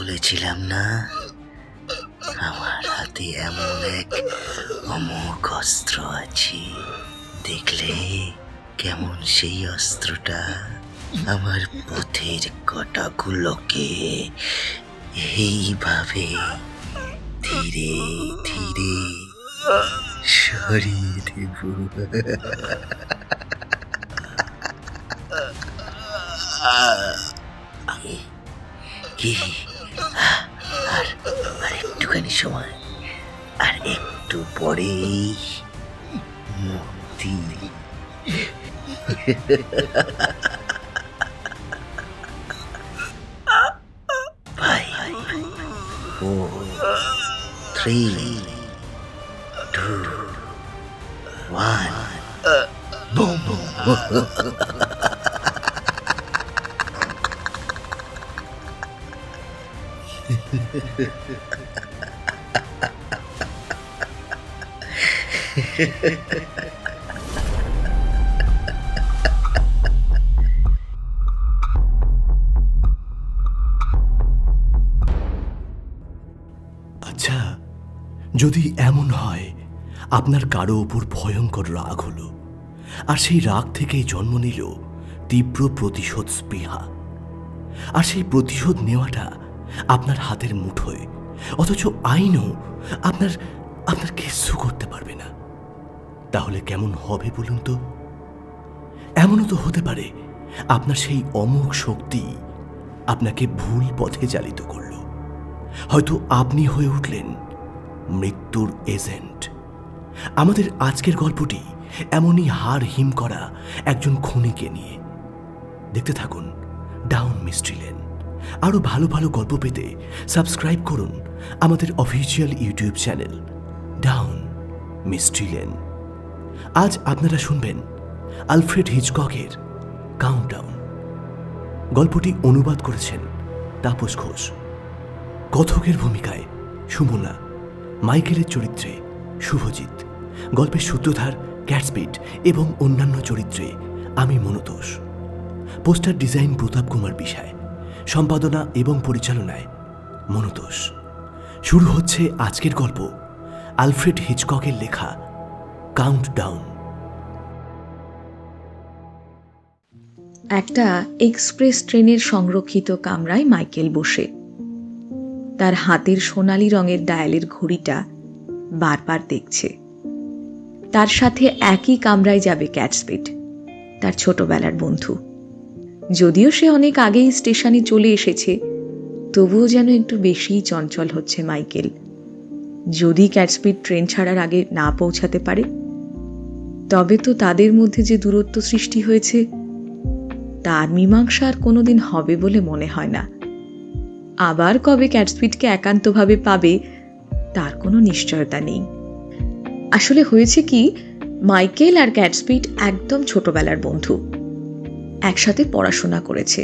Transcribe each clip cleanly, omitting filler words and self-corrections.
বলেছিলাম না, আমার হাতে এমন এক অমোঘ অস্ত্র আছে, দেখলে কেমন সেই অস্ত্রটা আমার পথের কাঁটাগুলোকে এইভাবে ধীরে ধীরে সরিয়ে দেব। কি আর একটুখানি সময়, আর একটু পরেই মুক্তি। 5, 4, 3, 2, 1, boom. আচ্ছা, যদি এমন হয় আপনার কারো ওপর ভয়ঙ্কর রাগ হলো, আর সেই রাগ থেকেই জন্ম নিল তীব্র প্রতিশোধ স্পৃহা, আর সেই প্রতিশোধ নেওয়াটা আপনার হাতের মুঠোয়, অথচ আইনও আপনার কিচ্ছু করতে পারবে না, তাহলে কেমন হবে বলুন তো? এমনও তো হতে পারে আপনার সেই অমোঘ শক্তি আপনাকে ভুল পথে চালিত করল। হয়তো আপনি হয়ে উঠলেন মৃত্যুর এজেন্ট। আমাদের আজকের গল্পটি এমনই হাড় হিম করা একজন খুনিকে নিয়ে। দেখতে থাকুন ডাউন মিস্ট্রি লেন। আরও ভালো ভালো গল্প পেতে সাবস্ক্রাইব করুন আমাদের official YouTube channel down mystery lane. আজ আপনারা শুনবেন আলফ্রেড হিচককের কাউন্টডাউন। গল্পটি অনুবাদ করেছেন তাপস ঘোষ। কথকের ভূমিকায় সুমনা, মাইকেলের চরিত্রে শুভজিৎ, গল্পের সূত্রধার ক্যাটসপিট এবং অন্যান্য চরিত্রে আমি মনোতোষ। পোস্টার ডিজাইন প্রতাপ কুমার বিষয়, সম্পাদনা এবং পরিচালনায় মনোতোষ। শুরু হচ্ছে আজকের গল্প, আলফ্রেড হিচককের লেখা কাউন্টডাউন। একটা এক্সপ্রেস ট্রেনের সংরক্ষিত কামরায় মাইকেল বসে। তার হাতের সোনালি রঙের ডায়ালের ঘড়িটা বারবার দেখছে। তার সাথে একই কামরায় যাবে ক্যাটসপিট, তার ছোটবেলার বন্ধু। যদিও সে অনেক আগেই স্টেশনে চলে এসেছে, তবুও যেন একটু বেশিই চঞ্চল হচ্ছে মাইকেল। যদি ক্যাটসপিট ট্রেন ছাড়ার আগে না পৌঁছাতে পারে, তবে তো তাদের মধ্যে যে দূরত্ব সৃষ্টি হয়েছে তার মীমাংসা আর কোনোদিন হবে বলে মনে হয় না। আবার কবে ক্যাটসপিটকে একান্তভাবে পাবে তার কোনো নিশ্চয়তা নেই। আসলে হয়েছে কি, মাইকেল আর ক্যাটসপিট একদম ছোটবেলার বন্ধু। একসাথে পড়াশোনা করেছে,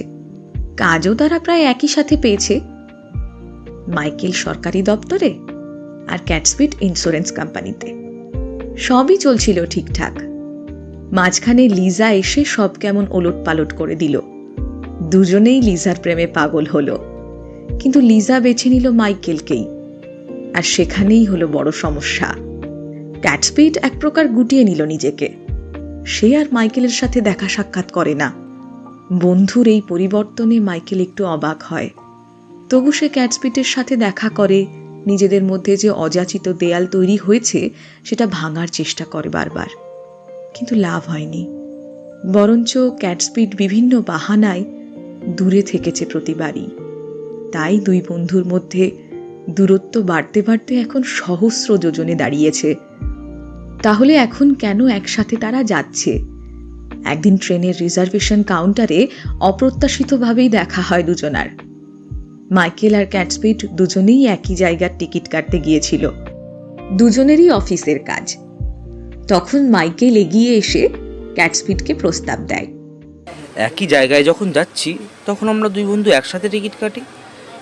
কাজও তারা প্রায় একই সাথে পেয়েছে। মাইকেল সরকারি দপ্তরে আর ক্যাটসপিট ইন্স্যুরেন্স কোম্পানিতে। সবই চলছিল ঠিকঠাক। মাঝখানে লিজা এসে সব কেমন ওলট পালট করে দিল। দুজনেই লিজার প্রেমে পাগল হলো, কিন্তু লিজা বেছে নিল মাইকেলকেই। আর সেখানেই হলো বড় সমস্যা। ক্যাটসপিট এক প্রকার গুটিয়ে নিল নিজেকে। সে আর মাইকেলের সাথে দেখা সাক্ষাৎ করে না। বন্ধুর এই পরিবর্তনে মাইকেল একটু অবাক হয়। তবু সে ক্যাটসপিটের সাথে দেখা করে, নিজেদের মধ্যে যে অযাচিত দেয়াল তৈরি হয়েছে সেটা ভাঙার চেষ্টা করে বারবার, কিন্তু লাভ হয়নি। বরঞ্চ ক্যাটসপিট বিভিন্ন বাহানায় দূরে থেকেছে প্রতিবারই। তাই দুই বন্ধুর মধ্যে দূরত্ব বাড়তে বাড়তে এখন সহস্র যোজনে দাঁড়িয়েছে। তাহলে এখন কেন একসাথে তারা যাচ্ছে? একদিন ট্রেনের রিজার্ভেশন কাউন্টারে অপ্রত্যাশিতভাবেই দেখা হয় দুজনার। মাইকেল আর ক্যাটসপিট দুজনেই একই জায়গার টিকিট কাটতে গিয়েছিল। দুজনেরই অফিসের কাজ। তখন মাইকেল এগিয়ে এসে ক্যাটসপিটকে প্রস্তাব দেয়, একই জায়গায় যখন যাচ্ছি তখন আমরা দুই বন্ধু একসাথে টিকিট কাটি,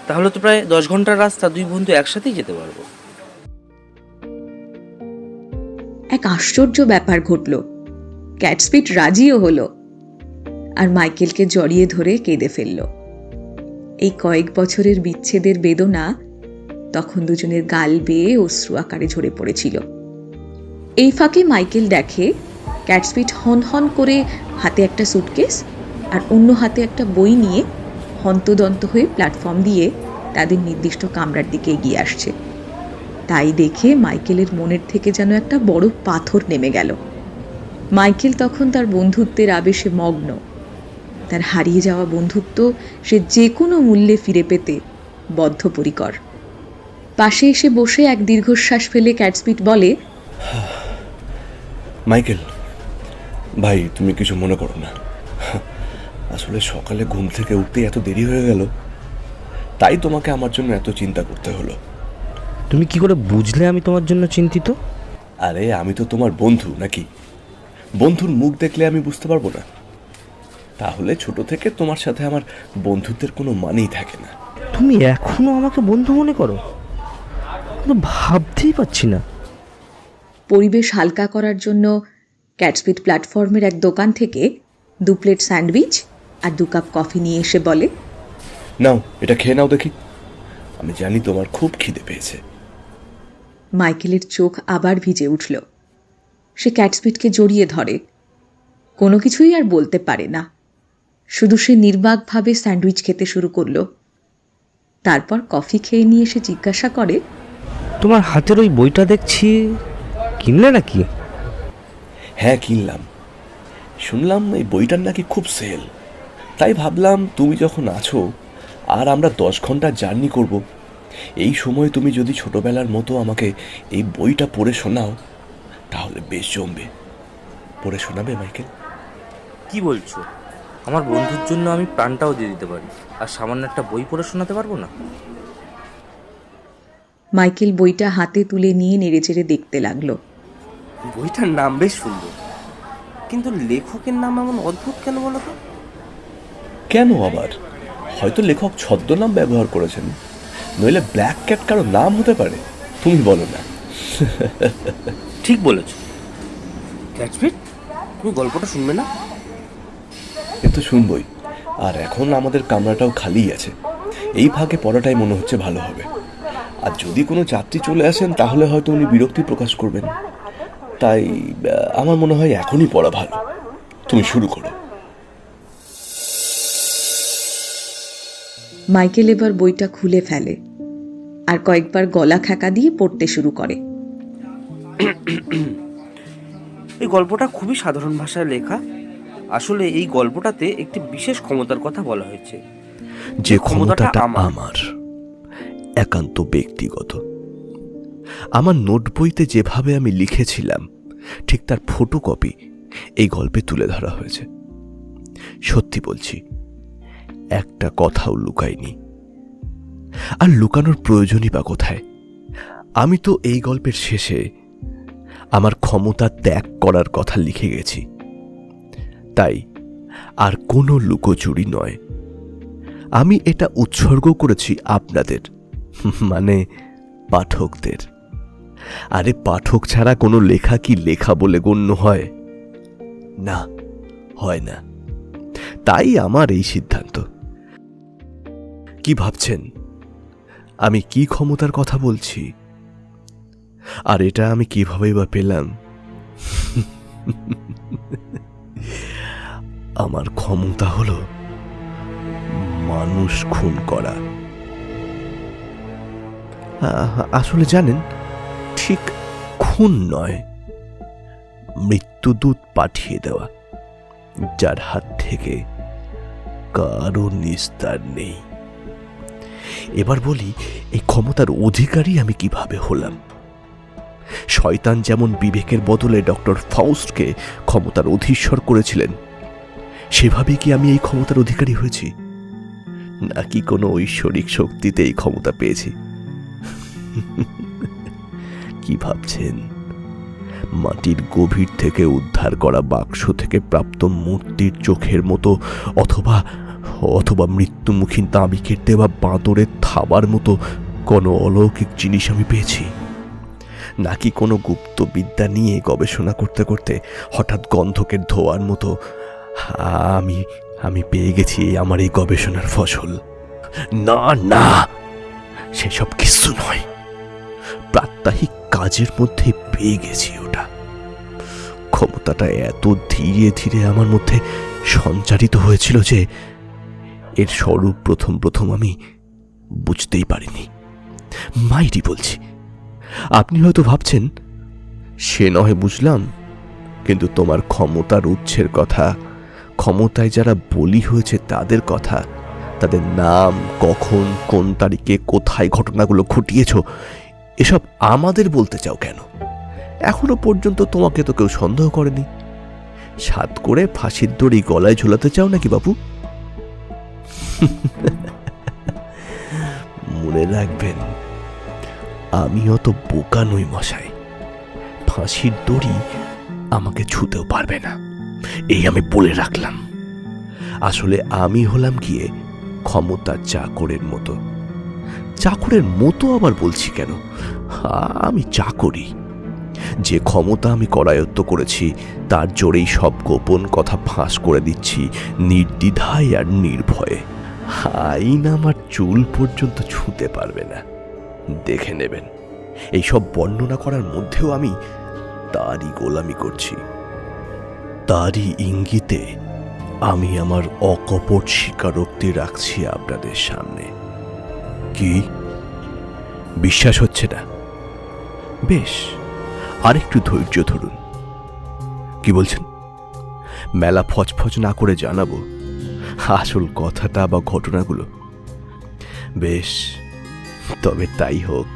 তাহলে তো প্রায় 10 ঘন্টার রাস্তা দুই বন্ধু একসাথেই যেতে পারবো। এক আশ্চর্য ব্যাপার ঘটল। ক্যাটসপিট রাজিও হলো আর মাইকেলকে জড়িয়ে ধরে কেঁদে ফেলল। এই কয়েক বছরের বিচ্ছেদের বেদনা তখন দুজনের গাল বেয়ে অশ্রু আকারে ঝরে পড়েছিল। এই ফাঁকে মাইকেল দেখে ক্যাটসপিট হন হন করে হাতে একটা সুটকেস আর অন্য হাতে একটা বই নিয়ে হন্তদন্ত হয়ে প্ল্যাটফর্ম দিয়ে তাদের নির্দিষ্ট কামরার দিকে এগিয়ে আসছে। তাই দেখে মাইকেলের মনের থেকে যেন একটা বড় পাথর নেমে গেল। মাইকেল তখন তার বন্ধুত্বের আবেশে মগ্ন। তার হারিয়ে যাওয়া বন্ধুত্ব সে যে কোনো মূল্যে ফিরে পেতে বদ্ধপরিকর। পাশে এসে বসে এক দীর্ঘশ্বাস ফেলে ক্যাটসপিট বলে, মাইকেল ভাই, তুমি কিছু মনে করো না। আসলে সকালে ঘুম থেকে উঠতে এত দেরি হয়ে গেল, তাই তোমাকে আমার জন্য এত চিন্তা করতে হলো। তুমি কি করে বুঝলে আমি তোমার জন্য চিন্তিত? আরে আমি তো তোমার বন্ধু নাকি? বন্ধুর মুখ দেখলে আমি বুঝতে পারবো না? তাহলে ছোট থেকে তোমার সাথে আমার বন্ধুত্বের কোনো মানেই থাকে না। তুমি এখনো আমাকে বন্ধু মনে করো? ভাবতেই পারছি না। পরিবেশ হালকা করার জন্য ক্যাটসপিট প্ল্যাটফর্মের এক দোকান থেকে 2 প্লেট স্যান্ডউইচ আর 2 কাপ কফি নিয়ে এসে বলে, নাও এটা খেয়ে নাও দেখি, আমি জানি তোমার খুব খিদে পেয়েছে। মাইকেলের চোখ আবার ভিজে উঠল। সে ক্যাটসপিটকে জড়িয়ে ধরে। কোনো কিছুই আর বলতে পারে না, শুধু সে নির্বাকভাবে স্যান্ডউইচ খেতে শুরু করল। তারপর কফি খেয়ে নিয়ে এসে জিজ্ঞাসা করে, তোমার হাতের ওই বইটা দেখছি কিনলে নাকি? হ্যাঁ কিনলাম, শুনলাম এই বইটার নাকি খুব সেল, তাই ভাবলাম তুমি যখন আছো আর আমরা 10 ঘন্টা জার্নি করব, এই সময় তুমি যদি ছোটবেলার মতো আমাকে এই বইটা পড়ে শোনাও তাহলে বেশ জমবে। পড়ে শোনাবে মাইকেল? কি বলছো? আমার বন্ধুর জন্য আমি প্রাণটাও দিয়ে দিতে পারি, আর সামান্য একটা বই পড়ে শোনাতে পারবো না? মাইকেল বইটা হাতে তুলে নিয়ে নেড়েচেড়ে দেখতে লাগলো। বইটার নাম বেশ সুন্দর, কিন্তু লেখকের নাম এমন অদ্ভুত কেন বলো তো? কেন আবার? হয়তো লেখক ছদ্মনাম ব্যবহার করেছেন, নইলে ব্ল্যাক ক্যাট কারো নাম হতে পারে। তুমি বলো না? ঠিক বলেছ। ক্যাটসপিট, তুমি গল্পটা শুনবে না? এ তো শুনবই, আর এখন আমাদের কামরাটাও খালিই আছে, এই ফাঁকে পড়াটাই মনে হচ্ছে ভালো হবে। আর যদি কোনো যাত্রী চলে আসেন তাহলে হয়তো উনি বিরক্তি প্রকাশ করবেন, তাই আমার মনে হয় এখনই পড়া ভালো। তুমি শুরু করো। মাইকেল এবার বইটা খুলে ফেলে আর কয়েকবার গলা খ্যাকা দিয়ে পড়তে শুরু করে। এই গল্পটা খুবই সাধারণ ভাষায় লেখা। আসলে এই গল্পটাতে একটি বিশেষ ক্ষমতার কথা বলা হয়েছে, যে ক্ষমতাটা আমার একান্ত ব্যক্তিগত। আমার নোট বইতে যেভাবে আমি লিখেছিলাম ঠিক তার ফটোকপি এই গল্পে তুলে ধরা হয়েছে। সত্যি বলছি, একটা কথাও লুকাইনি, আর লুকানোর প্রয়োজনই বা কোথায়? আমি তো এই গল্পের শেষে আমার ক্ষমতা ত্যাগ করার কথা লিখে গেছি, তাই আর কোনো লুকোচুরি নয়। আমি এটা উৎসর্গ করেছি আপনাদের, মানে পাঠকদের। আরে পাঠক ছাড়া কোনো লেখা কি লেখা বলে গণ্য হয়? না, হয় না। তাই আমার এই সিদ্ধান্ত। কি ভাবছেন আমি কি ক্ষমতার কথা বলছি? আর এটা আমি কিভাবেই বা পেলাম? আমার ক্ষমতা হলো মানুষ খুন করা। আসলে জানেন, ঠিক খুন নয়, মৃত্যুদূত পাঠিয়ে দেওয়া, যার হাত থেকে কারো নিস্তার নেই। এবার বলি এই ক্ষমতার অধিকারী আমি কিভাবে হলাম। শয়তান যেমন বিবেকের বদলে ডক্টর ফাউস্টকে ক্ষমতার অধীশ্বর করেছিলেন, সেভাবে কি আমি এই ক্ষমতার অধিকারী হয়েছি, নাকি কোনো ঐশ্বরিক শক্তিতে এই ক্ষমতা পেয়েছি? কি ভাবছেন? মাটির গভীর থেকে উদ্ধার করা বাক্স থেকে প্রাপ্ত মূর্তির চোখের মতো, অথবা মৃত্যুমুখী নাবিকের দেওয়া বাঁদরের থাবার মতো কোনো অলৌকিক জিনিস আমি পেয়েছি? নাকি কোনো গুপ্ত বিদ্যা নিয়ে গবেষণা করতে করতে হঠাৎ গন্ধকের ধোয়ার মতো আমি পেয়ে গেছি আমার এই গবেষণার ফসল? না না, সেসব কিছু নয়। প্রাত্যহিক কাজের মধ্যে পেয়ে গেছি ওটা। ক্ষমতাটা এত ধীরে ধীরে আমার মধ্যে সঞ্চারিত হয়েছিল যে এর স্বরূপ প্রথম প্রথম আমি বুঝতেই পারিনি। মাইরি বলছি। আপনি হয়তো ভাবছেন, সে নয় বুঝলাম, কিন্তু তোমার ক্ষমতার উৎসের কথা, ক্ষমতায় যারা বলি হয়েছে তাদের কথা, তাদের নাম, কখন, কোন তারিখে, কোথায় ঘটনাগুলো ঘটিয়েছ, এসব আমাদের বলতে চাও কেন? এখনো পর্যন্ত তোমাকে তো কেউ সন্দেহ করেনি। সাত করে ফাঁসির দড়ি গলায় ঝোলাতে চাও নাকি বাবু? মনে রাখবেন, আমি অত বোকা নই মশাই। ফাঁসির দড়ি আমাকে ছুঁতেও পারবে না, এই আমি বলে রাখলাম। আসলে আমি হলাম গিয়ে ক্ষমতার চাকরের মতো। চাকরের মতো আবার বলছি কেন? আমি চাকরি। যে ক্ষমতা আমি করায়ত্ত করেছি তার জোরেই সব গোপন কথা ফাঁস করে দিচ্ছি, নির্দ্বিধায় আর নির্ভয়ে। আইন আমার চুল পর্যন্ত ছুঁতে পারবে না। দেখে নেবেন, এইসব বর্ণনা করার মধ্যেও আমি তারই গোলামি করছি। তারই ইঙ্গিতে আমি আমার অকপট স্বীকারোক্তি রাখছি আপনাদের সামনে। কি বিশ্বাস হচ্ছে না? বেশ, আরেকটু ধৈর্য ধরুন। কি বলছেন? মেলা ফচফচ না করে জানাবো আসল কথাটা বা ঘটনাগুলো? বেশ, তবে তাই হোক।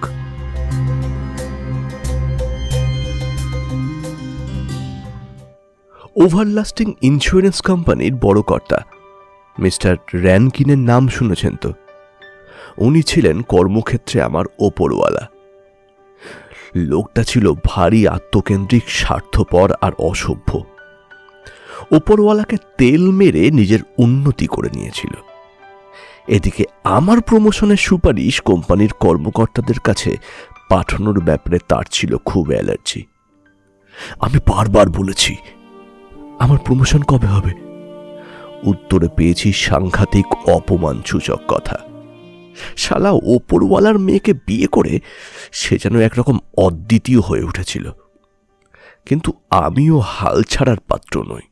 ওভারলাস্টিং ইন্স্যুরেন্স কোম্পানির বড় কর্তা মিস্টার র্যানকিনের নাম শুনেছেন তো? উনি ছিলেন কর্মক্ষেত্রে আমার ওপরওয়ালা। লোকটা ছিল ভারী আত্মকেন্দ্রিক, স্বার্থপর আর অসভ্য। ওপরওয়ালাকে তেল মেরে নিজের উন্নতি করে নিয়েছিল। এদিকে আমার প্রমোশনের সুপারিশ কোম্পানির কর্মকর্তাদের কাছে পাঠানোর ব্যাপারে তার ছিল খুব অ্যালার্জি। আমি বারবার বলেছি, আমার প্রমোশন কবে হবে? উত্তরে পেয়েছি সাংঘাতিক অপমানসূচক কথা। শালা ওপরওয়ালার মেয়েকে বিয়ে করে সে যেন একরকম অদ্বিতীয় হয়ে উঠেছিল। কিন্তু আমিও হাল ছাড়ার পাত্র নই।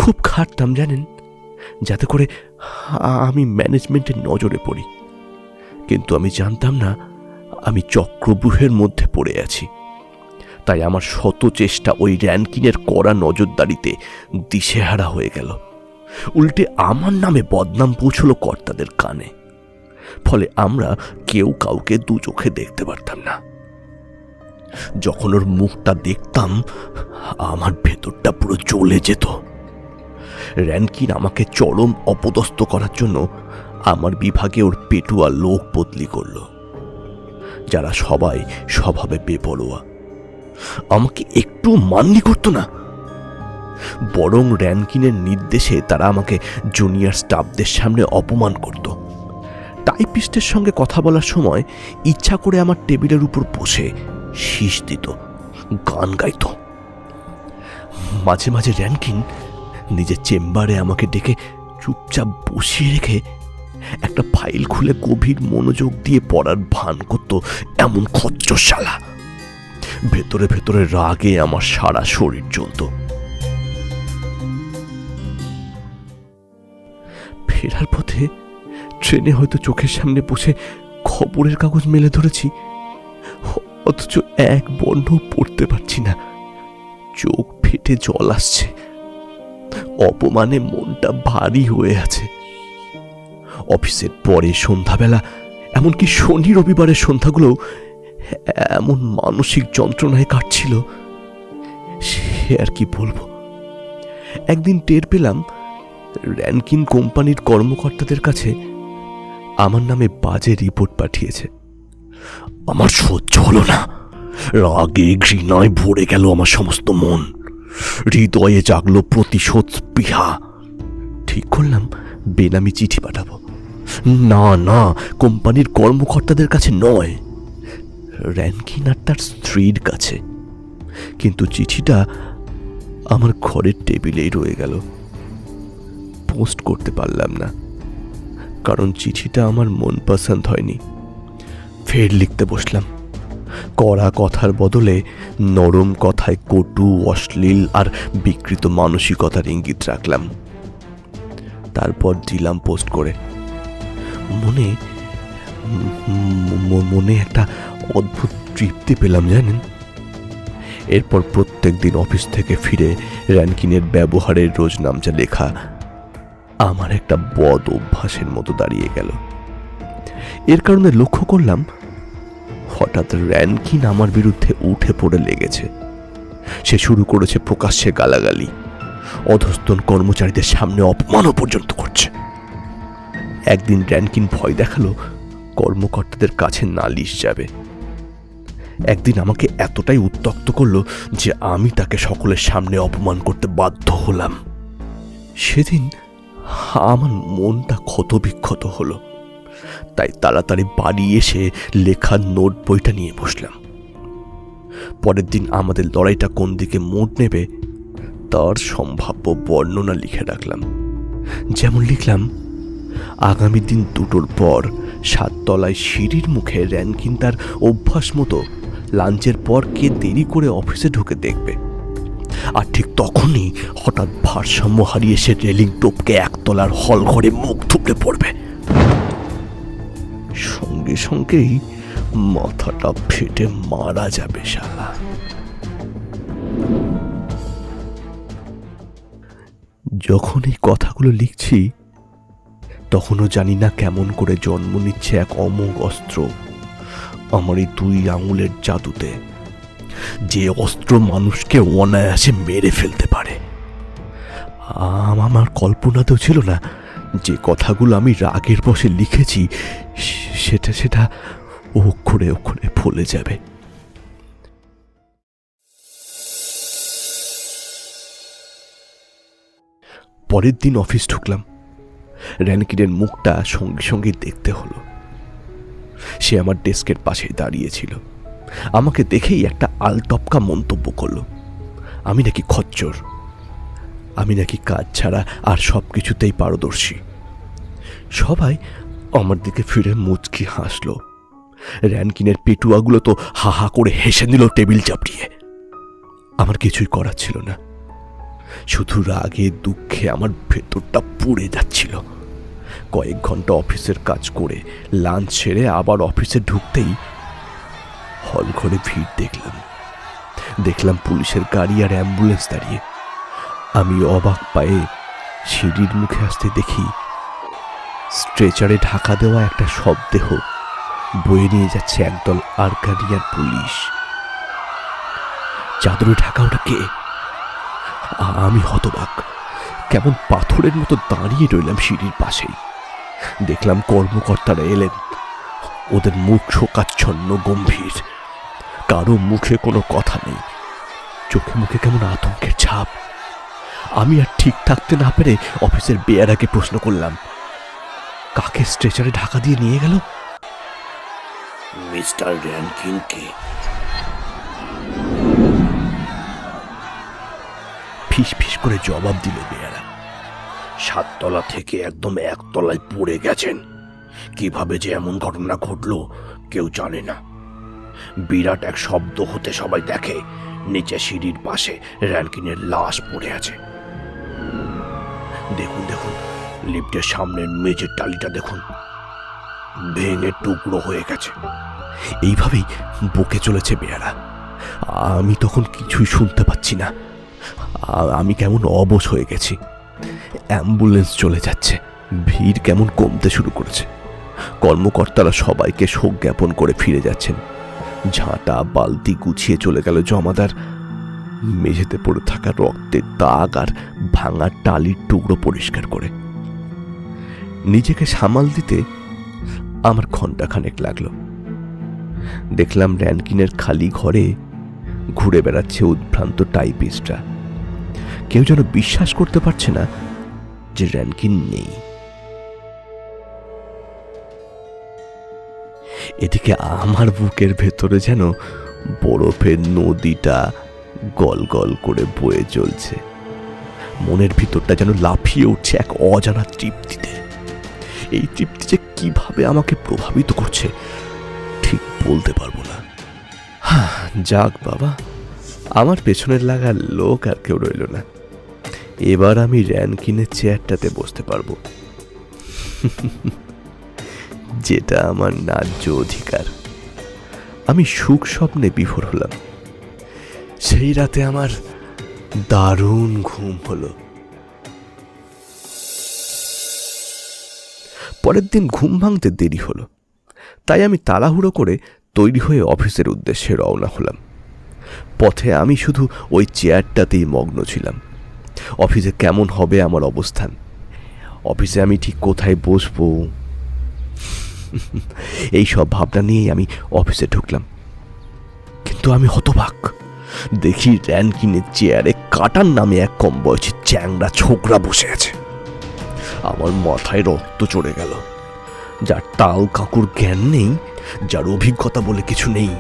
খুব খাটতাম জানেন, যাতে করে আমি ম্যানেজমেন্টের নজরে পড়ি। কিন্তু আমি জানতাম না আমি চক্রব্যূহের মধ্যে পড়ে আছি। তাই আমার শত চেষ্টা ওই র্যানকিনের কড়া নজরদারিতে দিশেহারা হয়ে গেল। উল্টে আমার নামে বদনাম পৌঁছল কর্তাদের কানে। ফলে আমরা কেউ কাউকে দু চোখে দেখতে পারতাম না। যখন ওর মুখটা দেখতাম আমার ভেতরটা পুরো জ্বলে যেত। র্যানকিন আমাকে চরম অপদস্থ করার জন্য আমার বিভাগে ওর পেটুয়া লোক বদলি করল, যারা সবাই স্বভাবে বেপরোয়া। আমাকে একটু মাননি করতো না, বরং র্যানকিনের নির্দেশে তারা আমাকে জুনিয়র স্টাফদের সামনে অপমান করত। টাইপিস্টের সঙ্গে কথা বলার সময় ইচ্ছা করে আমার টেবিলের উপর বসে শীষ দিত, গান গাইত। মাঝে মাঝে র্যানকিন নিজের চেম্বারে আমাকে ডেকে চুপচাপ বসিয়ে রেখে একটা ফাইল খুলে গভীর মনোযোগ দিয়ে পড়ার ভান করত। এমন খচ্চর শালা। ভেতরে ভেতরে রাগে আমার সারা শরীর জ্বলত। ফেরার পথে ট্রেনে হয়তো চোখের সামনে বসে খবরের কাগজ মেলে ধরেছি, অথচ এক বর্ণ পড়তে পারছি না। চোখ ফেটে জল আসছে। অপমানে মনটা ভারী হয়ে আছে। অফিসের পরে সন্ধ্যাবেলা, এমনকি শনি রবিবারের সন্ধ্যাগুলো এমন মানসিক যন্ত্রণায় কাটছিল, সে আর কি বলবো। একদিন টের পেলাম র্যানকিন কোম্পানির কর্মকর্তাদের কাছে আমার নামে বাজে রিপোর্ট পাঠিয়েছে। আমার সহ্য হলো না। রাগে ঘৃণায় ভরে গেল আমার সমস্ত মন। হৃদয়ে জাগলো প্রতিশোধ স্পৃহা। ঠিক করলাম বেনামি চিঠি পাঠাবো। না না, কোম্পানির কর্মকর্তাদের কাছে নয়, র্যানকিন আর তার স্ত্রীর কাছে। কিন্তু চিঠিটা আমার ঘরের টেবিলেই রয়ে গেল। পোস্ট করতে পারলাম না, কারণ চিঠিটা আমার মন পছন্দ হয়নি। ফের লিখতে বসলাম। কড়া কথার বদলে নরম কথায় কটু, অশ্লীল আর বিকৃত মানসিকতার ইঙ্গিত রাখলাম। তারপর দিলাম পোস্ট করে। মনে একটা অদ্ভুত তৃপ্তি পেলাম জানেন। এরপর প্রত্যেক দিন অফিস থেকে ফিরে র্যানকিনের ব্যবহারের রোজ নামচা লেখা আমার একটা বদ অভ্যাসের মতো দাঁড়িয়ে গেল। এর কারণে লক্ষ্য করলাম হঠাৎ র্যানকিন আমার বিরুদ্ধে উঠে পড়ে লেগেছে। সে শুরু করেছে প্রকাশ্যে গালাগালি, অধস্তন কর্মচারীদের সামনে অপমানও পর্যন্ত করছে। একদিন র্যানকিন ভয় দেখালো কর্মকর্তাদের কাছে নালিশ যাবে। একদিন আমাকে এতটাই উত্ত্যক্ত করলো যে আমি তাকে সকলের সামনে অপমান করতে বাধ্য হলাম। সেদিন আমার মনটা ক্ষতবিক্ষত হলো, তাই তাড়াতাড়ি বাড়ি এসে লেখার নোট বইটা নিয়ে বসলাম। পরের দিন আমাদের লড়াইটা কোন দিকে মোড় নেবে তার সম্ভাব্য বর্ণনা লিখে রাখলাম। যেমন লিখলাম, আগামী দিন 2টোর পর 7 তলায় সিঁড়ির মুখে র্যানকিন তার অভ্যাস মতো লাঞ্চের পর কে দেরি করে অফিসে ঢুকে দেখবে, আর ঠিক তখনই হঠাৎ ভারসাম্য হারিয়ে সে রেলিং টপকে 1 তলার হল ঘরে মুখ থুবড়ে পড়বে। সঙ্গে সঙ্গেই মাথাটা ফেটে মারা যাবে শালা। যখন এই কথাগুলো লিখছি তখনও জানি না কেমন করে জন্ম নিচ্ছে এক অমোঘ অস্ত্র আমার এই 2 আঙুলের জাদুতে, যে অস্ত্র মানুষকে অনায়াসে মেরে ফেলতে পারে। আমার কল্পনাতেও ছিল না যে কথাগুলো আমি রাগের বশে লিখেছি সেটা অক্ষরে অক্ষরে ফলে যাবে। পরের দিন অফিস ঢুকলাম। র্যানকিনের মুখটা সঙ্গে সঙ্গে দেখতে হলো। সে আমার ডেস্কের পাশে দাঁড়িয়েছিল। আমাকে দেখেই একটা আলটপকা মন্তব্য করলো, আমি নাকি খচ্চর, আমি নাকি কাজ ছাড়া আর সব কিছুতেই পারদর্শী। সবাই আমার দিকে ফিরে মুচকি হাসলো। র্যানকিনের পেটুয়াগুলো তো হাহা করে হেসে নিল টেবিল চাপড়িয়ে। আমার কিছুই করার ছিল না, শুধু রাগে দুঃখে আমার ভেতরটা পুড়ে যাচ্ছিল। কয়েক ঘন্টা অফিসের কাজ করে লাঞ্চ সেরে আবার অফিসে ঢুকতেই হল ঘরে ভিড় দেখলাম পুলিশের গাড়ি আর অ্যাম্বুলেন্স দাঁড়িয়ে। আমি অবাক পায়ে সিঁড়ির মুখে আসতে দেখি স্ট্রেচারে ঢাকা দেওয়া একটা শবদেহ বয়ে নিয়ে যাচ্ছে একদল আর্কাডিয়ান পুলিশ। চাদরে ঢাকা ওটা কে? আমি হতবাক, কেমন পাথরের মতো দাঁড়িয়ে রইলাম সিঁড়ির পাশেই। দেখলাম কর্মকর্তারা এলেন। ওদের মুখ শোকাচ্ছন্ন, গম্ভীর, কারো মুখে কোনো কথা নেই, চোখে মুখে কেমন আতঙ্কের ছাপ। আমি আর ঠিক থাকতে না পেরে অফিসের বেয়ারাকে প্রশ্ন করলাম, কাকে স্ট্রেচারে ঢাকা দিয়ে নিয়ে গেল? মিস্টার র্যানকিনকে। ফিস ফিস করে জবাব দিল বেয়ারা, 7 তলা থেকে একদম 1 তলায় পড়ে গেছেন। কিভাবে যে এমন ঘটনা ঘটলো কেউ জানে না। বিরাট এক শব্দ হতে সবাই দেখে নিচে সিঁড়ির পাশে র্যানকিনের লাশ পড়ে আছে। দেখুন লিফটের সামনের মেঝের টালিটা দেখুন, ভেঙে টুকরো হয়ে গেছে। এইভাবেই বকে চলেছে বেয়ারা। আমি তখন কিছুই শুনতে পাচ্ছি না। আমি কেমন অবশ হয়ে গেছি। অ্যাম্বুলেন্স চলে যাচ্ছে, ভিড় কেমন কমতে শুরু করেছে। কর্মকর্তারা সবাইকে শোক জ্ঞাপন করে ফিরে যাচ্ছেন। ঝাঁটা বালতি গুছিয়ে চলে গেল জমাদার। মেঝেতে পড়ে থাকা রক্তের দাগ আর ভাঙা টালির টুকরো পরিষ্কার করে নিজেকে সামাল দিতে আমার ঘন্টাখানেক লাগলো। দেখলাম র্যানকিনের খালি ঘরে ঘুরে বেড়াচ্ছে উদ্ভ্রান্ত টাইপিস্টরা। কেউ যেন বিশ্বাস করতে পারছে না যে র্যানকিন নেই। এদিকে আমার বুকের ভেতরে যেন বরফের নদীটা গল গল করে বয়ে চলছে। মনের ভিতরটা যেন লাফিয়ে উঠছে এক অজানা তৃপ্তিতে। এই তৃপ্তি যে কিভাবে আমাকে প্রভাবিত করছে ঠিক বলতে পারবো না। যাক বাবা, আমার পেছনের লাগার লোক আর কেউ রইল না। এবার আমি র্যানকিনের চেয়ারটাতে বসতে পারবো, যেটা আমার ন্যায্য অধিকার। আমি সুখ স্বপ্নে বিভোর হলাম। সেই রাতে আমার দারুণ ঘুম হলো। পরের দিন ঘুম ভাঙতে দেরি হলো, তাই আমি তাড়াহুড়ো করে তৈরি হয়ে অফিসের উদ্দেশ্যে রওনা হলাম। পথে আমি শুধু ওই চেয়ারটাতেই মগ্ন ছিলাম। অফিসে কেমন হবে আমার অবস্থান, অফিসে আমি ঠিক কোথায় বসবো, এই সব ভাবনা নিয়েই আমি অফিসে ঢুকলাম। কিন্তু আমি হতবাক, দেখি র্যানকিনের চেয়ারে কাটার নামে এক কম বয়সী চ্যাংড়া ছোকরা বসে আছে। আমার মাথায় রক্ত চড়ে গেল। যার টাল কাকুর জ্ঞান নেই, যার অভিজ্ঞতা বলে কিছু নেই,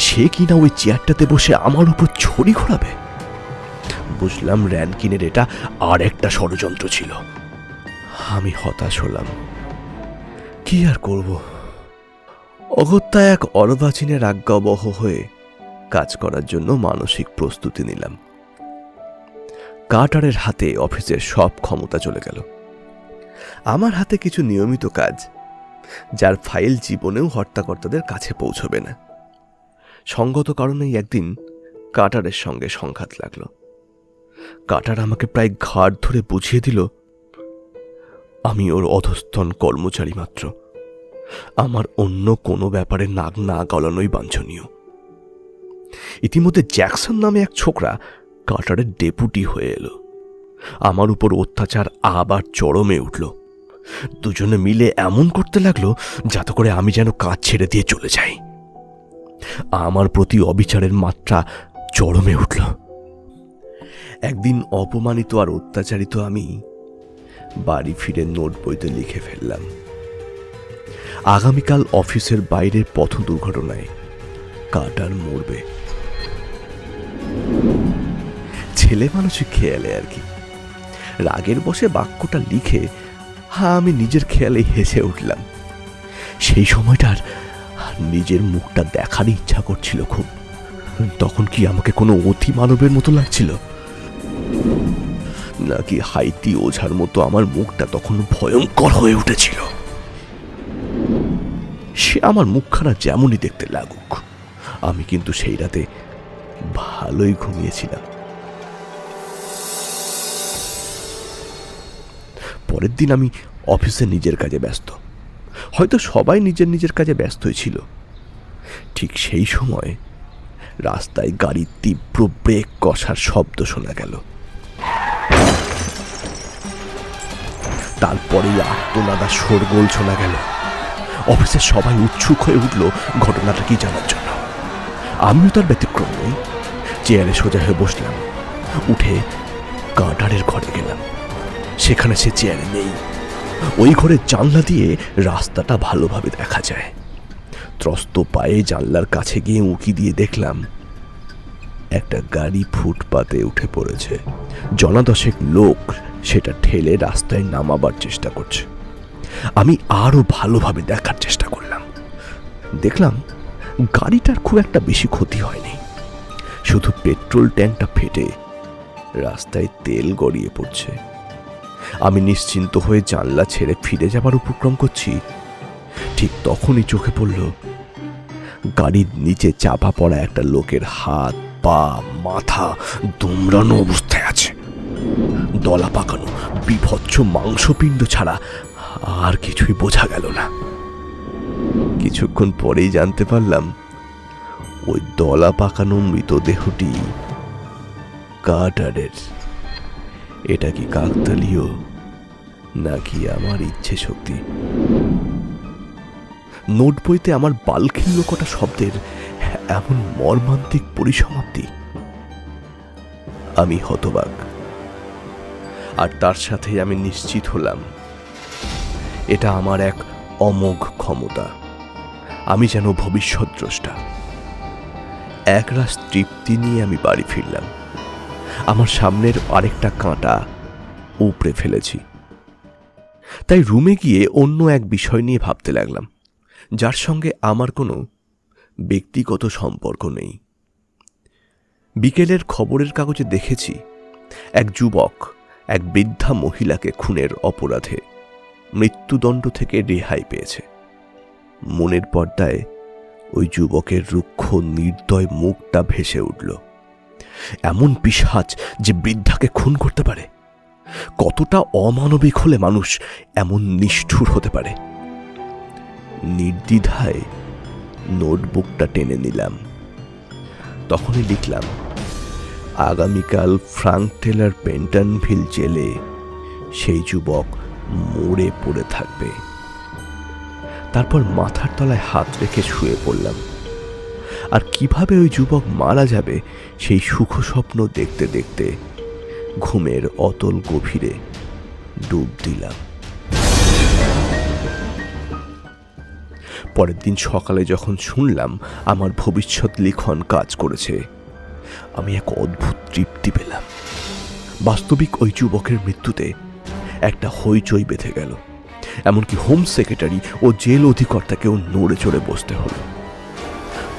সে কিনা ওই চেয়ারটাতে বসে আমার উপর ছড়ি ঘোরাবে। বুঝলাম র্যানকিনের এটা আর একটা ষড়যন্ত্র ছিল। আমি হতাশ হলাম। কি আর করব, অগত্যা এক অর্বাচীনের আজ্ঞাবহ হয়ে কাজ করার জন্য মানসিক প্রস্তুতি নিলাম। কার্টারের হাতে অফিসের সব ক্ষমতা চলে গেল। আমার হাতে কিছু নিয়মিত কাজ, যার ফাইল জীবনেও হর্তাকর্তাদের কাছে পৌঁছবে না। সঙ্গত কারণেই একদিন কার্টারের সঙ্গে সংঘাত লাগলো। কার্টার আমাকে প্রায় ঘাড় ধরে বুঝিয়ে দিল আমি ওর অধস্তন কর্মচারী মাত্র। আমার অন্য কোনো ব্যাপারে নাক না গলানোই বাঞ্ছনীয়। ইতিমধ্যে জ্যাকসন নামে এক ছোকরা কার্টারের ডেপুটি হয়ে এলো। আমার উপর অত্যাচার আবার চরমে উঠল। দুজনে মিলে এমন করতে লাগলো যাতে করে আমি যেন কাজ ছেড়ে দিয়ে চলে যাই। আমার প্রতি অবিচারের মাত্রা চরমে উঠল। একদিন অপমানিত আর অত্যাচারিত আমি বাড়ি ফিরে নোট বইতে লিখে ফেললাম, আগামীকাল অফিসের বাইরের পথ দুর্ঘটনায় কার্টার মরবে। ছেলে মানুষের খেয়ালে আর কি। রাগের বসে বাক্যটা লিখে আমি নিজের খেয়ালে হেসে উঠলাম। সেই সময়টার নিজের মুখটা দেখার ইচ্ছা করছিল খুব। তখন কি আমাকে কোনো অতি মানবের মতো লাগছিল, নাকি হাইতি ওঝার মতো আমার মুখটা তখন ভয়ঙ্কর হয়ে উঠেছিল? সে আমার মুখখানা যেমনই দেখতে লাগুক, আমি কিন্তু সেই রাতে ভালোই ঘুমিয়েছিলাম। পরের দিন আমি অফিসে নিজের কাজে ব্যস্ত। হয়তো সবাই নিজের নিজের কাজে ব্যস্তই ছিল। ঠিক সেই সময় রাস্তায় গাড়ির তীব্র ব্রেক কষার শব্দ শোনা গেল। তারপরেই আত্মনাদা শোরগোল শোনা গেল। অফিসের সবাই উৎসুক হয়ে উঠল ঘটনাটা কি জানার জন্য। আমিও তার ব্যতিক্রম নই। চেয়ারে সোজা হয়ে বসলাম। উঠে কার্টারের ঘরে গেলাম। সেখানে সে চেয়ারে নেই। ওই ঘরের জানলা দিয়ে রাস্তাটা ভালোভাবে দেখা যায়। ত্রস্ত পায়ে জানলার কাছে গিয়ে উঁকি দিয়ে দেখলাম একটা গাড়ি ফুটপাতে উঠে পড়েছে। জনাদশেক লোক সেটা ঠেলে রাস্তায় নামাবার চেষ্টা করছে। আমি আরো ভালোভাবে দেখার চেষ্টা করলাম। দেখলাম গাড়িটার খুব একটা বেশি ক্ষতি হয়নি, শুধু পেট্রোল ট্যাঙ্কটা ফেটে রাস্তায় তেল গড়িয়ে পড়ছে। আমি নিশ্চিন্ত হয়ে জানলা ছেড়ে ফিরে যাবার উপক্রম করছি। ঠিক তখনই চোখে পড়ল গাড়ির নিচে চাপা পড়া একটা লোকের হাত, পা, মাথা দুমড়ানো অবস্থায় আছে। দলা পাকানো বিভৎস মাংসপিণ্ড ছাড়া আর কিছুই বোঝা গেল না। কিছুক্ষণ পরেই জানতে পারলাম ওই দলা পাকানো মৃতদেহটি কার্টারের। এটা কি কাকতালীয় নাকি আমার ইচ্ছে শক্তি? নোট বইতে আমার বালখিল্য কটা শব্দের এমন মর্মান্তিক পরিসমাপ্তি। আমি হতবাক, আর তার সাথে আমি নিশ্চিত হলাম এটা আমার এক অমোঘ ক্ষমতা। আমি যেন ভবিষ্যৎ দ্রষ্টা। একরাশ তৃপ্তি নিয়ে আমি বাড়ি ফিরলাম। আমার সামনের আরেকটা কাঁটা উপড়ে ফেলেছি। তাই রুমে গিয়ে অন্য এক বিষয় নিয়ে ভাবতে লাগলাম, যার সঙ্গে আমার কোনো ব্যক্তিগত সম্পর্ক নেই। বিকেলের খবরের কাগজে দেখেছি এক যুবক এক বৃদ্ধা মহিলাকে খুনের অপরাধে মৃত্যুদণ্ড থেকে রেহাই পেয়েছে। মনের পর্দায় ওই যুবকের রুক্ষ নির্দয় মুখটা ভেসে উঠল। এমন পিশাচ যে বৃদ্ধাকে খুন করতে পারে! কতটা অমানবিক হলে মানুষ এমন নিষ্ঠুর হতে পারে! নির্দ্বিধায় নোটবুকটা টেনে নিলাম। তখনই লিখলাম, আগামীকাল ফ্রাঙ্ক টেলার পেন্টনভিল জেলে সেই যুবক মরে পড়ে থাকবে। তারপর মাথার তলায় হাত রেখে শুয়ে পড়লাম। আর কিভাবে ওই যুবক মারা যাবে সেই সুখ স্বপ্ন দেখতে দেখতে ঘুমের অতল গভীরে ডুব দিলাম। পরের দিন সকালে যখন শুনলাম আমার ভবিষ্যৎ লিখন কাজ করেছে, আমি এক অদ্ভুত তৃপ্তি পেলাম। বাস্তবিক ওই যুবকের মৃত্যুতে একটা হইচই বেঁধে গেল। এমনকি হোম সেক্রেটারি ও জেল অধিকর্তাকেও নড়ে চড়ে বসতে হলো।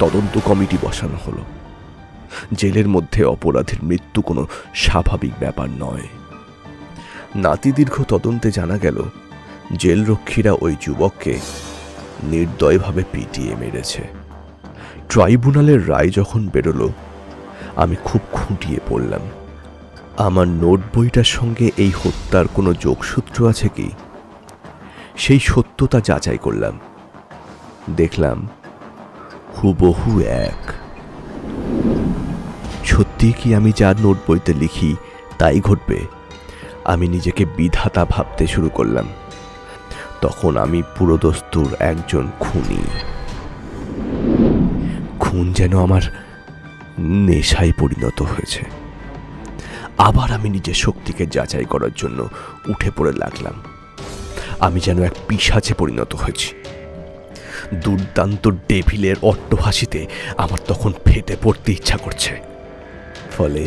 তদন্ত কমিটি বসানো হলো। জেলের মধ্যে অপরাধীর মৃত্যু কোনো স্বাভাবিক ব্যাপার নয়। নাতিদীর্ঘ তদন্তে জানা গেল জেলরক্ষীরা ওই যুবককে নির্দয়ভাবে পিটিয়ে মেরেছে। ট্রাইব্যুনালের রায় যখন বেরোলো, আমি খুব খুঁটিয়ে পড়লাম আমার নোট বইটার সঙ্গে এই হত্যার কোনো যোগসূত্র আছে কি। সেই সত্যতা যাচাই করলাম। দেখলাম হুবহু এক। সত্যি কি আমি যার নোট বইতে লিখি তাই ঘটবে? আমি নিজেকে বিধাতা ভাবতে শুরু করলাম। তখন আমি পুরোদস্তুর একজন খুনি। খুন যেন আমার নেশায় পরিণত হয়েছে। আবার আমি নিজের শক্তিকে যাচাই করার জন্য উঠে পড়ে লাগলাম। আমি যেন এক পিশাচে পরিণত হয়েছি। দুর্দান্ত ডেভিলের অট্টহাসিতে আমার তখন ফেটে পড়তে ইচ্ছা করছে। ফলে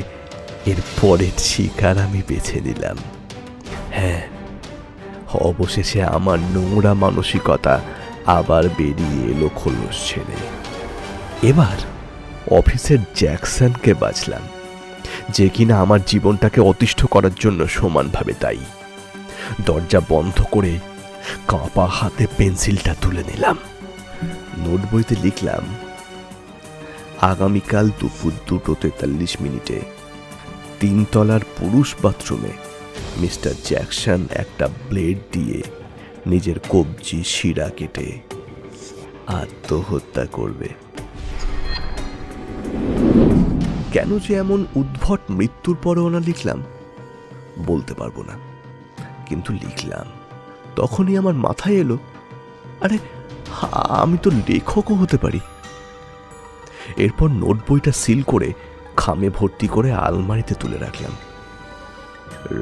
এর পরের শিকার আমি বেছে নিলাম। হ্যাঁ, অবশেষে আমার নোংরা মানসিকতা আবার বেরিয়ে এলো খোলস ছেড়ে। এবার অফিসের জ্যাকসনকে বাঁচলাম, যে কিনা আমার জীবনটাকে অতিষ্ঠ করার জন্য সমানভাবে দায়ী। দরজা বন্ধ করে কাঁপা হাতে পেন্সিলটা তুলে নিলাম। নোট বইতে লিখলাম, আগামীকাল দুপুর 2:43 3 তলার পুরুষ বাথরুমে মিস্টার জ্যাকসন একটা ব্লেড দিয়ে নিজের কবজি শিরা কেটে আত্মহত্যা করবে। কেন যে এমন উদ্ভট মৃত্যুর পরোয়ানা লিখলাম বলতে পারবো না, কিন্তু লিখলাম। তখনই আমার মাথায় এলো, আরে আমি তো লেখকও হতে পারি। এরপর নোট বইটা সিল করে খামে ভর্তি করে আলমারিতে তুলে রাখলাম।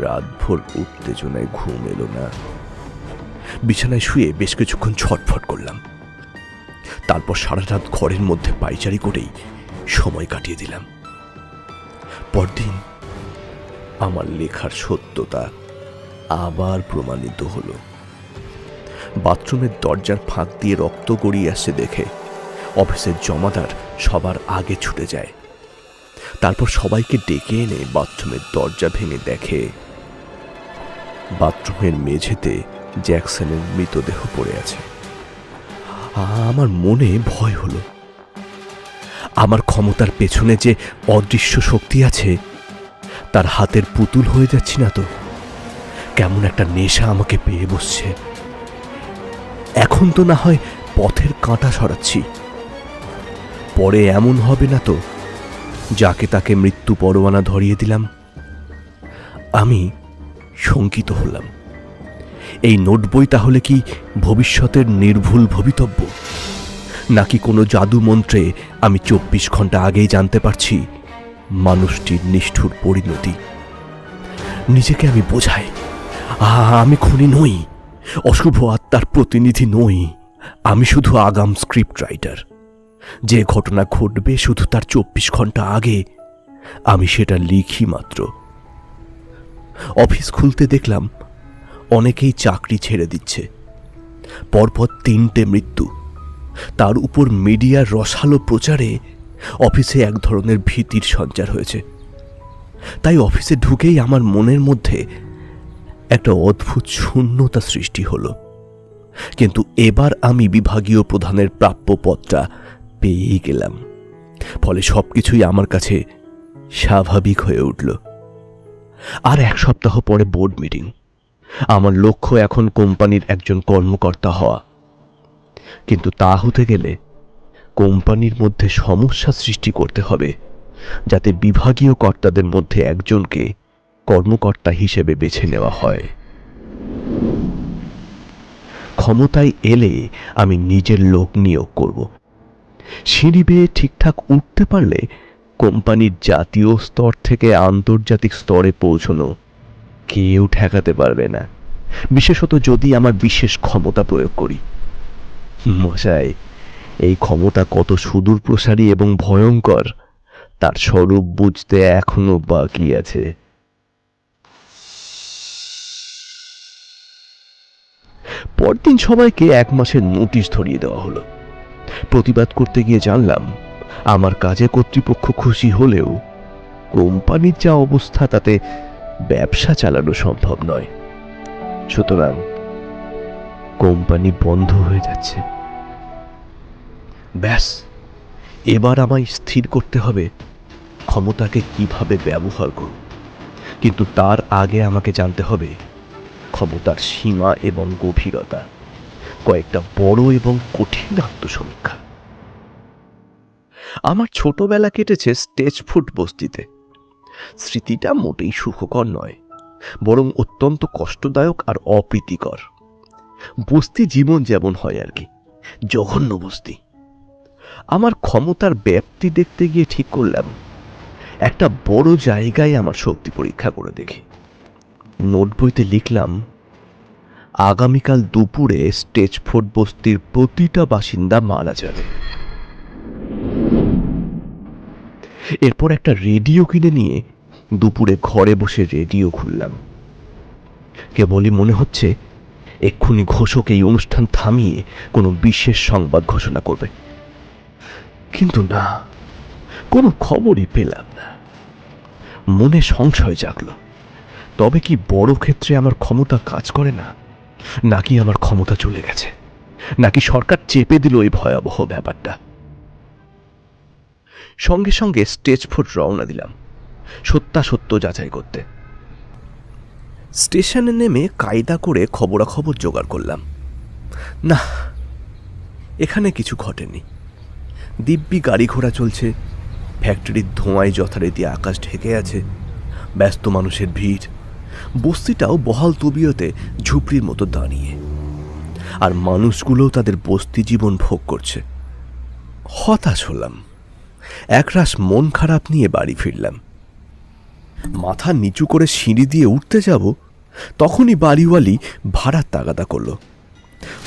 রাতভর উত্তেজনায় ঘুম এলো না। বিছানায় শুয়ে বেশ কিছুক্ষণ ছটফট করলাম। তারপর সারা রাত ঘরের মধ্যে পায়চারি করেই সময় কাটিয়ে দিলাম। পরদিন আমার লেখার সত্যতা আবার প্রমাণিত হলো। বাথরুমের দরজার ফাঁক দিয়ে রক্ত গড়িয়ে আসছে দেখে অফিসের জমাদার সবার আগে ছুটে যায়। তারপর সবাইকে ডেকে এনে বাথরুমের দরজা ভেঙে দেখে বাথরুমের মেঝেতে জ্যাকসনের মৃতদেহ পড়ে আছে। আমার মনে ভয় হলো। আমার ক্ষমতার পেছনে যে অদৃশ্য শক্তি আছে তার হাতের পুতুল হয়ে যাচ্ছি না তো? কেমন একটা নেশা আমাকে পেয়ে বসছে। এখন তো না হয় পথের কাঁটা সরাচ্ছি, পরে এমন হবে না তো যাকে তাকে মৃত্যু পরোয়ানা ধরিয়ে দিলাম। আমি শঙ্কিত হলাম, এই নোট বই তাহলে কি ভবিষ্যতের নির্ভুল ভবিতব্য, নাকি কোনো জাদু মন্ত্রে আমি 24 ঘন্টা আগেই জানতে পারছি মানুষটির নিষ্ঠুর পরিণতি? নিজেকে আমি বোঝাই, আমি খুনি নই, অশুভ আত্মার প্রতিনিধি নই। আমি শুধু আগাম স্ক্রিপ্ট রাইটার। যে ঘটনা ঘটবে শুধু তার 24 ঘন্টা আগে আমি সেটা লিখি মাত্র। অফিস খুলতে দেখলাম অনেকেই চাকরি ছেড়ে দিচ্ছে, পরপর 3টে মৃত্যু, তার উপর মিডিয়ার রসালো প্রচারে অফিসে এক ধরনের ভীতির সঞ্চার হয়েছে। তাই অফিসে ঢুকেই আমার মনের মধ্যে একটা অদ্ভুত শূন্যতা সৃষ্টি হলো। কিন্তু এবার আমি বিভাগীয় প্রধানের প্রাপ্য পদটা পেয়েই গেলাম, ফলে সবকিছুই আমার কাছে স্বাভাবিক হয়ে উঠল। আর 1 সপ্তাহ পরে বোর্ড মিটিং। আমার লক্ষ্য এখন কোম্পানির একজন কর্মকর্তা হওয়া। কিন্তু তা হতে গেলে কোম্পানির মধ্যে সমস্যা সৃষ্টি করতে হবে, যাতে বিভাগীয় কর্তাদের মধ্যে একজনকে কর্মকর্তা হিসেবে বেছে নেওয়া হয়। ক্ষমতায় এলে আমি নিজের লোক নিয়োগ করব। সিঁড়ি বেয়ে ঠিকঠাক উঠতে পারলে কোম্পানির জাতীয় স্তর থেকে আন্তর্জাতিক স্তরে পৌঁছানো কেউ ঠেকাতে পারবে না, বিশেষত যদি আমার বিশেষ ক্ষমতা প্রয়োগ করি। মশাই, এই ক্ষমতা কত সুদূর প্রসারী এবং ভয়ঙ্কর তার স্বরূপ বুঝতে এখনো বাকি আছে। পরদিন সবাইকে 1 মাসের নোটিশ ধরিয়ে দেওয়া হলো। প্রতিবাদ করতে গিয়ে জানলাম আমার কাজে কর্তৃপক্ষ খুশি হলেও কোম্পানির যা অবস্থা তাতে ব্যবসা চালানো সম্ভব নয়। সুতরাং কোম্পানি বন্ধ হয়ে যাচ্ছে। ব্যাস, এবার আমায় স্থির করতে হবে ক্ষমতাকে কিভাবে ব্যবহার করব। কিন্তু তার আগে আমাকে জানতে হবে ক্ষমতার সীমা এবং গভীরতা, কয়েকটা বড় এবং কঠিন আত্মসমীক্ষা। আমার ছোটবেলা কেটেছে স্টেজ ফুড বস্তিতে। স্মৃতিটা মোটেই সুখকর নয়, বরং অত্যন্ত কষ্টদায়ক আর অপ্রীতিকর। বস্তি জীবন যেমন হয় আর কি, জঘন্য বস্তি। আমার ক্ষমতার ব্যাপ্তি দেখতে গিয়ে ঠিক করলাম একটা বড় জায়গায় আমার শক্তি পরীক্ষা করে দেখি। নোট বইতে লিখলাম, আগামীকাল দুপুরে স্টেজ ফুড বস্তির প্রতিটা বাসিন্দা মারা যাবে। এরপর একটা রেডিও কিনে নিয়ে দুপুরে ঘরে বসে রেডিও খুললাম। কেবলই মনে হচ্ছে এক্ষুনি ঘোষক এই অনুষ্ঠান থামিয়ে কোনো বিশেষ সংবাদ ঘোষণা করবে, কিন্তু না, কোনো খবরই পেলাম না। মনে সংশয় জাগলো, তবে কি বড় ক্ষেত্রে আমার ক্ষমতা কাজ করে না, নাকি আমার ক্ষমতা চলে গেছে, নাকি সরকার চেপে দিল এই ভয়াবহ ব্যাপারটা। সঙ্গে সঙ্গে স্টেজ ফুড রওনা দিলাম সত্যাসত্য যাচাই করতে। স্টেশনে নেমে কায়দা করে খবরাখবর জোগাড় করলাম। না, এখানে কিছু ঘটেনি। দিব্যি গাড়ি ঘোড়া চলছে, ফ্যাক্টরির ধোঁয়ায় যথারীতি আকাশ ঢেকে আছে, ব্যস্ত মানুষের ভিড়, বস্তিটাও বহাল তবিয়তে ঝুপড়ির মতো দাঁড়িয়ে, আর মানুষগুলোও তাদের বস্তি জীবন ভোগ করছে। হতাশ হলাম, একরাশ মন খারাপ নিয়ে বাড়ি ফিরলাম। মাথা নিচু করে সিঁড়ি দিয়ে উঠতে যাব, তখনই বাড়িওয়ালি ভাড়ার তাগাদা করল।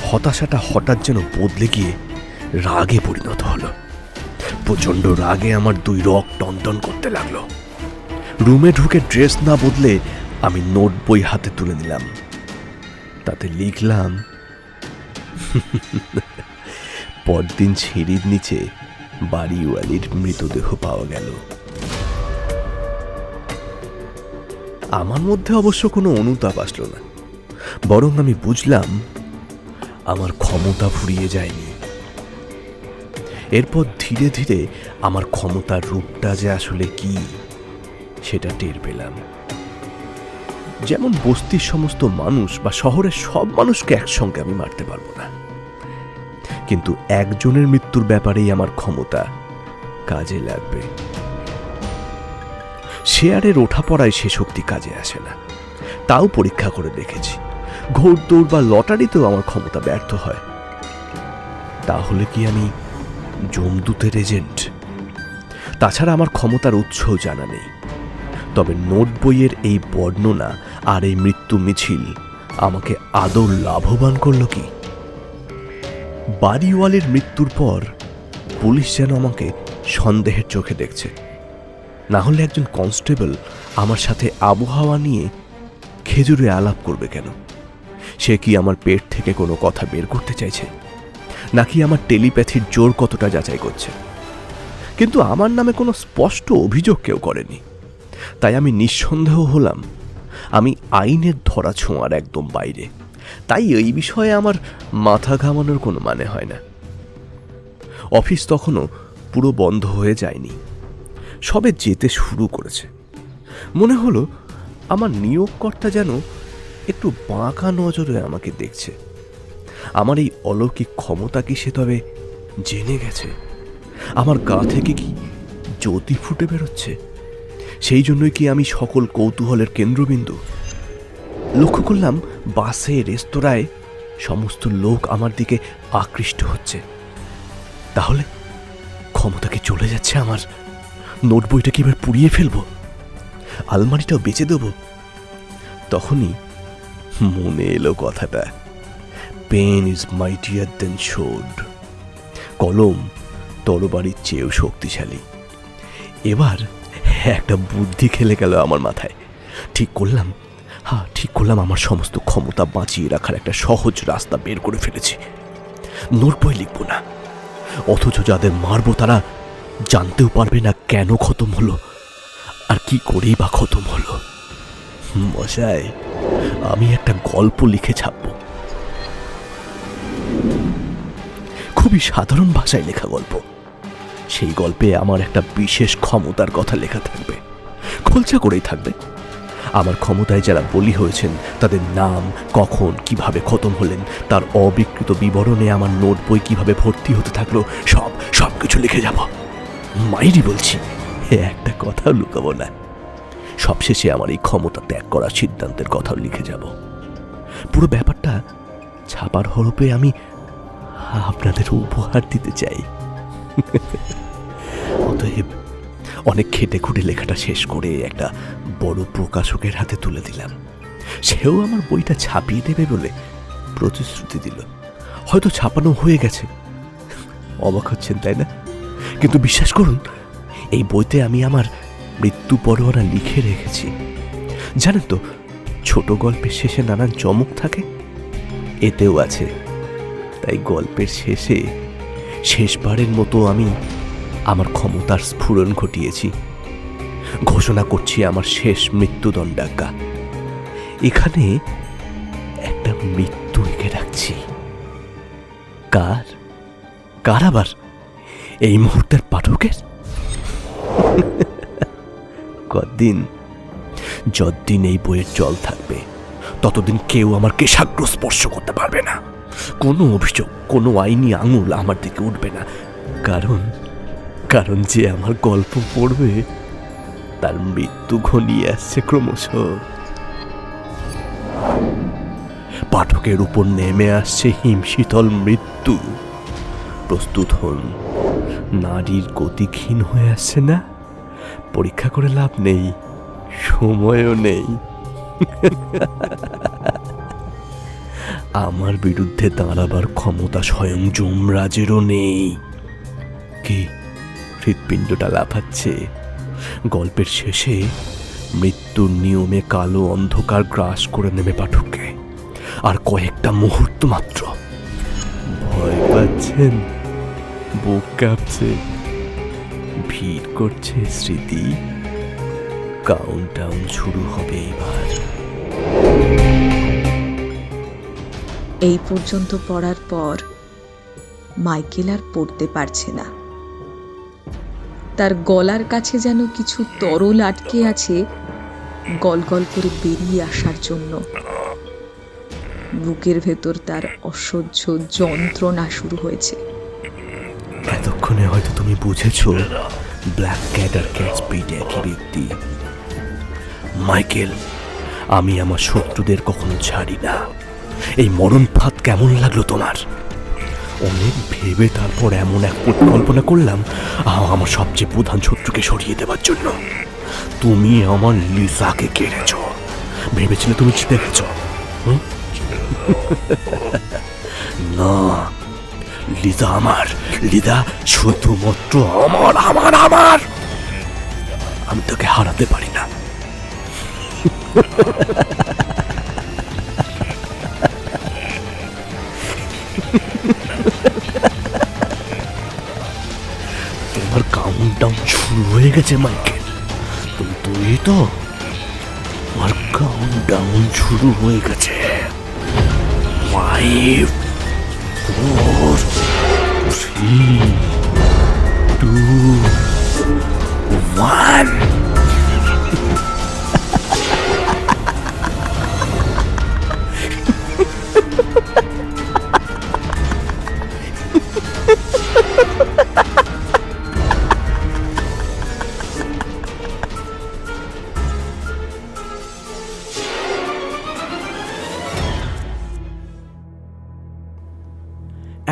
হতাশাটা হঠাৎ যেন বদলে গিয়ে রাগে পরিণত হলো। প্রচণ্ড রাগে আমার 2 রক টনটন করতে লাগলো। রুমে ঢুকে ড্রেস না বদলে আমি নোট বই হাতে তুলে নিলাম। তাতে লিখলাম, পরদিন সিঁড়ির নিচে বাড়িওয়ালির মৃতদেহ পাওয়া গেল। আমার মধ্যে অবশ্য কোনো অনুতাপ আসলো না, বরং আমি বুঝলাম আমার ক্ষমতা ফুরিয়ে যায়নি। এরপর ধীরে ধীরে আমার ক্ষমতার রূপটা যে আসলে কি সেটা টের পেলাম। যেমন বস্তির সমস্ত মানুষ বা শহরের সব মানুষকে একসঙ্গে আমি মারতে পারবো না, কিন্তু একজনের মৃত্যুর ব্যাপারেই আমার ক্ষমতা কাজে লাগবে। শেয়ারের ওঠা পড়ায় সে শক্তি কাজে আসে না, তাও পরীক্ষা করে দেখেছি। ঘোড়দৌড় বা লটারিতেও আমার ক্ষমতা ব্যর্থ হয়। তাহলে কি আমি যমদূতের এজেন্ট? তাছাড়া আমার ক্ষমতার উৎসও জানা নেই। তবে নোট বইয়ের এই বর্ণনা আর এই মৃত্যু মিছিল আমাকে আদৌ লাভবান করল কি? বাড়িওয়ালির মৃত্যুর পর পুলিশ যেন আমাকে সন্দেহের চোখে দেখছে। না হলে একজন কনস্টেবল আমার সাথে আবহাওয়া নিয়ে খেজুরে আলাপ করবে কেন? সে কি আমার পেট থেকে কোনো কথা বের করতে চাইছে, নাকি আমার টেলিপ্যাথির জোর কতটা যাচাই করছে? কিন্তু আমার নামে কোনো স্পষ্ট অভিযোগ কেউ করেনি, তাই আমি নিঃসন্দেহ হলাম আমি আইনের ধরা ছোঁয়ার একদম বাইরে। তাই এই বিষয়ে আমার মাথা ঘামানোর কোনো মানে হয় না। অফিস তখনও পুরো বন্ধ হয়ে যায়নি, সবে যেতে শুরু করেছে। মনে হলো আমার নিয়োগকর্তা যেন একটু বাঁকা নজরে আমাকে দেখছে। আমার এই অলৌকিক ক্ষমতা কি সে তবে জেনে গেছে? আমার গা থেকে কি জ্যোতি ফুটে বেরোচ্ছে? সেই জন্যই কি আমি সকল কৌতূহলের কেন্দ্রবিন্দু? লক্ষ্য করলাম বাসে, রেস্তোরাঁয় সমস্ত লোক আমার দিকে আকৃষ্ট হচ্ছে। তাহলে ক্ষমতা কি চলে যাচ্ছে আমার? নোট বইটা কি এবার পুড়িয়ে ফেলবো? আলমারিটাও বেচে দেব? তখনই মনে এলো কথাটা, pen is mightier than sword. কলম তরবারির চেয়েও শক্তিশালী। এবার একটা বুদ্ধি খেলে গেল আমার মাথায়। ঠিক করলাম আমার সমস্ত ক্ষমতা বাঁচিয়ে রাখার একটা সহজ রাস্তা বের করে ফেলেছি। নোট বই লিখব না, অথচ যাদের মারবো তারা জানতেও পারবে না কেন খতম হলো আর কি করেই বা খতম হলো। মশাই, আমি একটা গল্প লিখে ছাপবো। খুবই সাধারণ ভাষায় লেখা গল্প। সেই গল্পে আমার একটা বিশেষ ক্ষমতার কথা লেখা থাকবে, খোলসা করেই থাকবে। আমার ক্ষমতায় যারা বলি হয়েছেন তাদের নাম, কখন, কিভাবে খতম হলেন তার অবিকৃত বিবরণে আমার নোট বই কিভাবে ভর্তি হতে থাকলো সব কিছু লিখে যাব। মাইরি বলছি, একটা কথাও লুকাবো না। সবশেষে আমার এই ক্ষমতা ত্যাগ করার সিদ্ধান্তের কথাও লিখে যাব। পুরো ব্যাপারটা ছাপার হরফে আমি আপনাদের উপহার দিতে চাই। অতএব অনেক খেটে খুঁটে লেখাটা শেষ করে একটা বড় প্রকাশকের হাতে তুলে দিলাম। সেও আমার বইটা ছাপিয়ে দেবে বলে প্রতিশ্রুতি দিল। হয়তো ছাপানো হয়ে গেছে। অবাক হচ্ছেন তাই না? কিন্তু বিশ্বাস করুন, এই বইতে আমি আমার মৃত্যু পরোয়ানা লিখে রেখেছি। জানেন তো, ছোট গল্পের শেষে নানান চমক থাকে, এতেও আছে। তাই গল্পের শেষে শেষবারের মতো আমি আমার ক্ষমতার স্ফুরণ ঘটিয়েছি। ঘোষণা করছি আমার শেষ মৃত্যুদণ্ডাজ্ঞা। এখানে একটা মৃত্যু এঁকে রাখছি। কার আবার? এই মুহূর্তের পাঠকের? যতদিন এই বইয়ের জল থাকবে ততদিন কেউ আমার কেশাগ্র স্পর্শ করতে পারবে না। কোনো অভিযোগ, কোনো আইনি আঙুল আমার দিকে উঠবে না। কারণ যে আমার গল্প পড়বে তার মৃত্যু ঘনিয়ে আসছে ক্রমশ। পাঠকের উপর নেমে আসছে হিমশীতল মৃত্যু। প্রস্তুত হন, নারীর গতি ক্ষীণ হয়ে আসছে না? পরীক্ষা করে লাভ নেই, সময়ও নেই। আমার বিরুদ্ধে দাঁড়াবার ক্ষমতা স্বয়ং যমরাজেরও নেই। কি হৃৎপিণ্ডটা লাফাচ্ছে? গল্পের শেষে মৃত্যুর নিয়মে কালো অন্ধকার গ্রাস করে নেবে পাঠককে। আর কয়েকটা মুহূর্ত মাত্র। ভয় পাচ্ছেন? বুক কাঁপছে, ভিড় করছে স্মৃতি। কাউন্টডাউন শুরু হবে এবার। এই পর্যন্ত পড়ার পর মাইকেল আর পড়তে পারছে না। তার গলার কাছে যেন কিছু তরল আটকে আছে, গল গল করে বেরিয়ে আসার জন্য। বুকের ভেতর তার অসহ্য যন্ত্রণা শুরু হয়েছে। এতক্ষণে হয়তো তুমি বুঝেছো, ব্ল্যাক ক্যাট আর ক্যাটসপিড একই ব্যক্তি। মাইকেল, আমি আমার শত্রুদের কখনো ছাড়ি না। এই মরণ ফাঁদ কেমন লাগলো তোমার? অনেক ভেবে তারপর এমন এক পরিকল্পনা করলাম আমার সবচেয়ে প্রধান শত্রুকে সরিয়ে দেবার জন্য। তুমি আমার লিজাকে কেড়েছ। ভেবেছিলে তুমি জিতে গেছ। না, লিজা আমার। লিজা শুধুমাত্র আমার আমার আমার। আমি তোকে হারাতে পারি না। গেছে মাইকেল। তুই তো আমার কাউন্টডাউন শুরু হয়ে গেছে। 5 4 3 2 1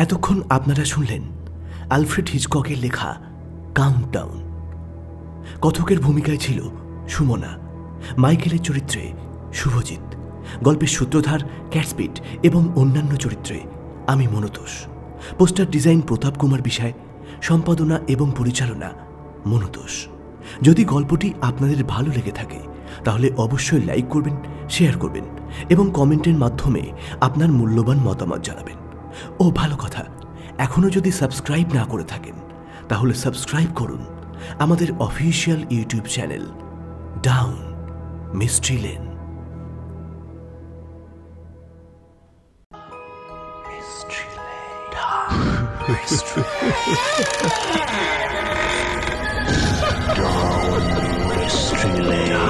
এতক্ষণ আপনারা শুনলেন আলফ্রেড হিচককের লেখা কাউন্টডাউন। কথকের ভূমিকায় ছিল সুমনা, মাইকেলের চরিত্রে শুভজিৎ, গল্পের সূত্রধার ক্যাটসপিট এবং অন্যান্য চরিত্রে আমি মনতোষ। পোস্টার ডিজাইন প্রতাপ কুমার বিষয়, সম্পাদনা এবং পরিচালনা মনতোষ। যদি গল্পটি আপনাদের ভালো লেগে থাকে তাহলে অবশ্যই লাইক করবেন, শেয়ার করবেন এবং কমেন্টের মাধ্যমে আপনার মূল্যবান মতামত জানাবেন। ও ভালো কথা, এখনও যদি সাবস্ক্রাইব না করে থাকেন তাহলে সাবস্ক্রাইব করুন আমাদের official YouTube channel down mystery lane. Mystery Lane.